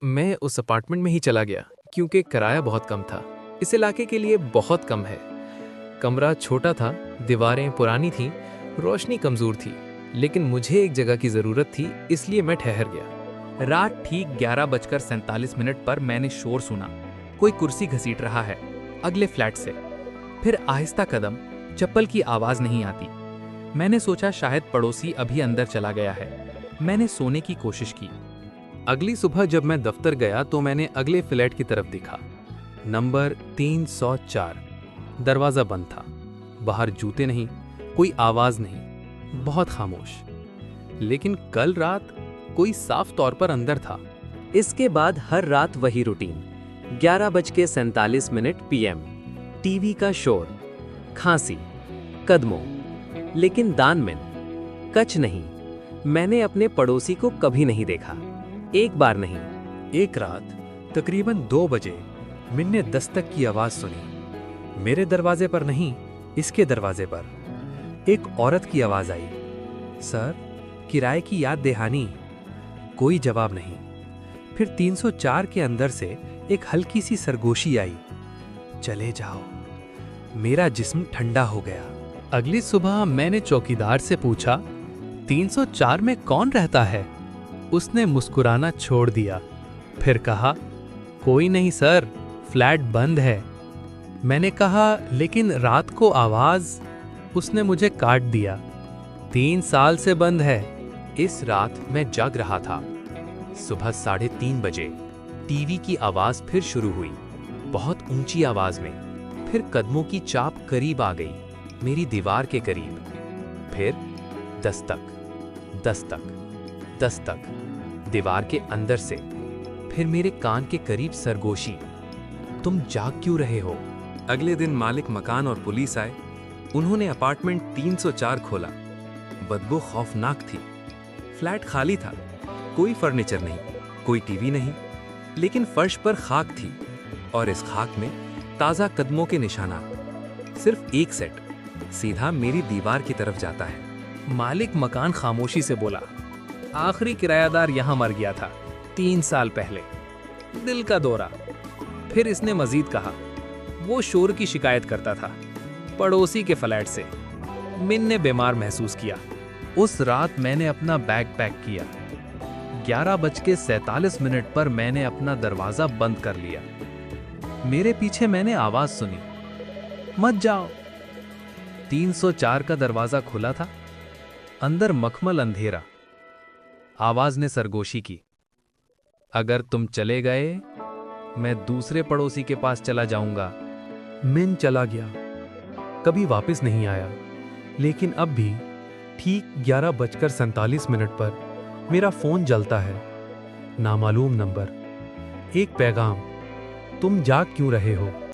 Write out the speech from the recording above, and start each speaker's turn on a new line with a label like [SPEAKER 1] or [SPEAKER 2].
[SPEAKER 1] मैं उस अपार्टमेंट में ही चला गया क्योंकि किराया बहुत कम था। इस इलाके के लिए बहुत कम है। कमरा छोटा था, दीवारें पुरानी थीं, रोशनी कमजोर थी, लेकिन मुझे एक जगह की जरूरत थी, इसलिए मैं ठहर गया।
[SPEAKER 2] रात ठीक 11:47 पर मैंने शोर सुना। कोई कुर्सी घसीट रहा है अगले फ्लैट से। फिर आहिस्ता कदम, चप्पल की आवाज नहीं आती। मैंने सोचा शायद पड़ोसी अभी अंदर चला गया है। मैंने सोने की कोशिश की।
[SPEAKER 1] अगली सुबह जब मैं दफ्तर गया तो मैंने अगले फ्लैट की तरफ देखा। नंबर 304। दरवाजा बंद था। बाहर जूते नहीं, कोई आवाज नहीं, बहुत खामोश। लेकिन कल रात कोई साफ तौर पर अंदर था।
[SPEAKER 3] इसके बाद हर रात वही रूटीन। 11:47 PM। टीवी का शोर, खांसी, कदमों, लेकिन दानमिन कच नहीं। मैंने अपने पड़ोसी को कभी नहीं देखा, एक बार नहीं।
[SPEAKER 4] एक रात तकरीबन 2 बजे मिन ने दस्तक की आवाज सुनी। मेरे दरवाजे पर नहीं, इसके दरवाजे पर। एक औरत की आवाज आई, सर, किराए की याद दहानी। कोई जवाब नहीं। फिर 304 के अंदर से एक हल्की सी सरगोशी आई, चले जाओ। मेरा जिस्म ठंडा हो गया।
[SPEAKER 1] अगली सुबह मैंने चौकीदार से पूछा, 304 में कौन रहता है? उसने मुस्कुराना छोड़ दिया, फिर कहा, कोई नहीं सर, फ्लैट बंद है। मैंने कहा, लेकिन रात को आवाज। उसने मुझे काट दिया, 3 साल से बंद है।
[SPEAKER 2] इस रात मैं जाग रहा था। सुबह 3:30 बजे टीवी की आवाज फिर शुरू हुई, बहुत ऊंची आवाज में। फिर कदमों की चाप करीब आ गई, मेरी दीवार के करीब। फिर दस्तक, दस्तक, दस्तक, दीवार के अंदर से। फिर मेरे कान के करीब सरगोशी, तुम जाग क्यों रहे हो?
[SPEAKER 4] अगले दिन मालिक मकान और पुलिस आए। उन्होंने अपार्टमेंट 304 खोला। बदबू खौफनाक थी। फ्लैट खाली था, कोई फर्नीचर नहीं, कोई टीवी नहीं, लेकिन फर्श पर खाक थी, और इस खाक में ताजा कदमों के निशानात। सिर्फ एक सेट, सीधा मेरी दीवार की तरफ जाता है।
[SPEAKER 1] मालिक मकान खामोशी से बोला, आखिरी किरायादार यहां मर गया था 3 साल पहले, दिल का दौरा। फिर इसने मजीद कहा, वो शोर की शिकायत करता था पड़ोसी के फ्लैट से। मिन ने बीमार महसूस किया। उस रात मैंने अपना बैग पैक किया। 11:47 पर मैंने अपना दरवाजा बंद कर लिया। मेरे पीछे मैंने आवाज सुनी, मत जाओ। 304 का दरवाजा खुला था, अंदर मखमल अंधेरा। आवाज ने सरगोशी की, अगर तुम चले गए, मैं दूसरे पड़ोसी के पास चला जाऊंगा।
[SPEAKER 4] मिन चला गया, कभी वापस नहीं आया। लेकिन अब भी ठीक 11:47 पर मेरा फोन जलता है। नामालूम नंबर, एक पैगाम, तुम जाग क्यों रहे हो?